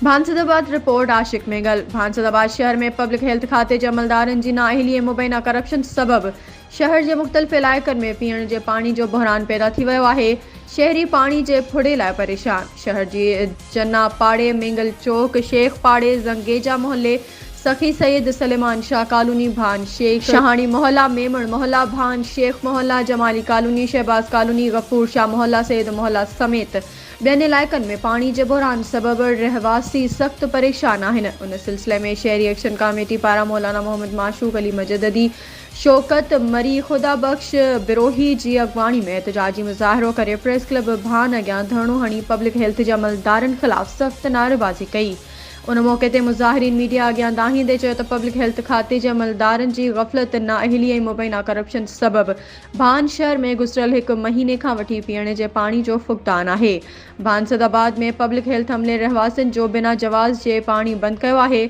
भांसदाबाद report आशिक मेगल। भांसदाबाद शहर में public health खाते जे अमलदारनि जी नाअहली ऐं मुबैना करप्शन सबब शहर जे मुख़्तलिफ़ इलाइक़नि में पीअण जे पानी जो बहरान पैदा थी वियो आहे। शहरी पानी जे फुड़े लाइ परेशान। शहर जी जन्ना पाड़े, मेंगल चौक, शेख पाड़े, जंगेजा मोहल्ले, सखी सैयद सलेमान शाह कॉलोनी, भान शेख शाहानी मोहल्ला, मेमण मोहल्ला, भान शेख मोहल्ला, जमाली कॉलोनी, शहबाज कॉलोनी, गफूर शाह मोहल्ला, सैयद मोहल्ला समेत ॿियनि इलाइक़नि में पानी जे बहरान सबबि रहवासी सख़्त परेशान आहिनि। उन सिलसिले में शहरी एक्शन कमेटी पारां मौलाना मोहम्मद माशूक अली मजददी, शौकत मरी खुदा बख्श बिरोही जी अॻवानी में एहतजाजी मुज़ाहिरो करे प्रेस क्लब भान अॻियां धरणो हणी पब्लिक हेल्थ जे अमलदारनि ख़िलाफ़ सख़्त नारेबाज़ी कई। उन मौक़े ते मुज़ाहिरीन मीडिया अॻियां दाहींदे चयो त पब्लिक हेल्थ खाते जे अमलदारनि जी ग़फ़लत, नाअहली ऐं मुबैना करप्शन सबबि भान शहर में गुज़िरियल हिकु महीने खां वठी पीअण जे पाणी जो फुक़दान आहे। भांसदाबाद में पब्लिक हेल्थ अमले रहवासियुनि जो बिना जवाज़ जे पाणी बंदि कयो आहे।